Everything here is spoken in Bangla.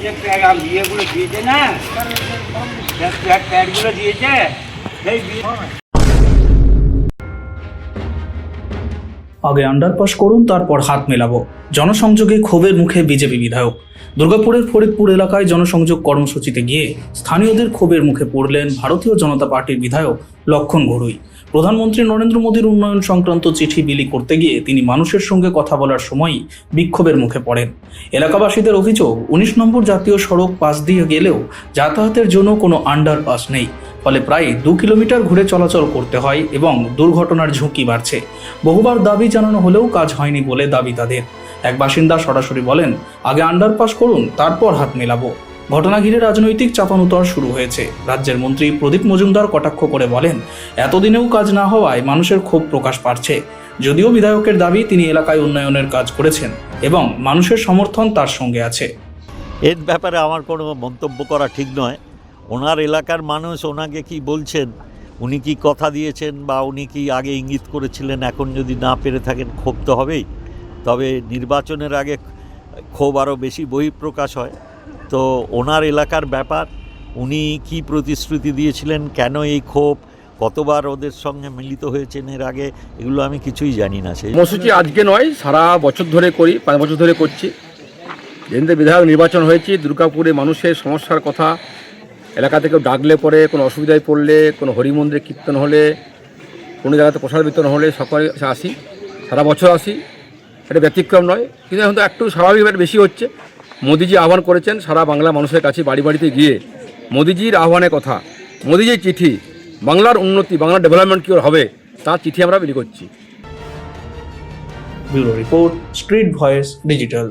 যে বিয়েগুলো দিয়েছে না, প্যাডগুলো দিয়েছে সেই আগে আন্ডারপাস করুন, তারপর হাত মেলাবো। জনসংযোগে ক্ষোভের মুখে বিজেপি বিধায়ক। দুর্গাপুরের ফরিদপুর এলাকায় জনসংযোগ কর্মসূচিতে গিয়ে স্থানীয়দের ক্ষোভের মুখে পড়লেন ভারতীয় জনতা পার্টির বিধায়ক লক্ষণ ঘড়ুই। প্রধানমন্ত্রী নরেন্দ্র মোদীর উন্নয়ন সংক্রান্ত চিঠি বিলি করতে গিয়ে তিনি মানুষের সঙ্গে কথা বলার সময়ই বিক্ষোভের মুখে পড়েন। এলাকাবাসীদের অভিযোগ, 19 নম্বর জাতীয় সড়ক পাশ দিয়ে গেলেও যাতায়াতের জন্য কোনো আন্ডারপাস নেই, ফলে প্রায় 2 কিলোমিটার ঘুরে চলাচল করতে হয় এবং দুর্ঘটনার ঝুঁকি বাড়ছে। বহুবার দাবি জানানো হলেও কাজ হয়নি বলে দাবি তাদের। এক বাসিন্দা সরাসরি বলেন, আগে আন্ডারপাস করুন, তারপর হাত মেলাবো। ঘটনা ঘিরে রাজনৈতিক চাপানুতর শুরু হয়েছে। রাজ্যের মন্ত্রী প্রদীপ মজুমদার কটাক্ষ করে বলেন, এতদিনেও কাজ না হওয়ায় মানুষের ক্ষোভ প্রকাশ পাচ্ছে। যদিও বিধায়কের দাবি তিনি এলাকায় উন্নয়নের কাজ করেছেন এবং মানুষের সমর্থন তার সঙ্গে আছে। এর ব্যাপারে আমার কোনো মন্তব্য করা ঠিক নয়। ওনার এলাকার মানুষ ওনাকে কি বলছেন, উনি কি কথা দিয়েছেন বা উনি কি আগে ইঙ্গিত করেছিলেন, এখন যদি না পেরে থাকেন ক্ষোভ তো হবেই। তবে নির্বাচনের আগে ক্ষোভ আরও বেশি বহিঃপ্রকাশ হয়। তো ওনার এলাকার ব্যাপার, উনি কি প্রতিশ্রুতি দিয়েছিলেন, কেন এই ক্ষোভ, কতবার ওদের সঙ্গে মিলিত হয়েছেন এর আগে, এগুলো আমি কিছুই জানি না। সেই কর্মসূচি আজকে নয়, সারা বছর ধরে করি, 5 বছর ধরে করছি। যেদিন বিধায়ক নির্বাচন হয়েছে, দুর্গাপুরে মানুষের সমস্যার কথা এলাকা থেকে ডাকলে পরে, কোনো অসুবিধায় পড়লে, কোনো হরিমন্দিরে কীর্তন হলে, কোনো জায়গাতে প্রসাদ বিতরণ হলে সকলে আসি, সারা বছর আসি, এটা ব্যতিক্রম নয়। কিন্তু এখন তো একটু স্বাভাবিকভাবে বেশি হচ্ছে। মোদিজি আহ্বান করেছেন সারা বাংলা মানুষের কাছে, বাড়ি বাড়িতে গিয়ে মোদিজির আহ্বানের কথা, মোদিজির চিঠি, বাংলার উন্নতি, বাংলার ডেভেলপমেন্ট কী হবে তার চিঠি আমরা বিলি করছি। Bureau report, street voice digital.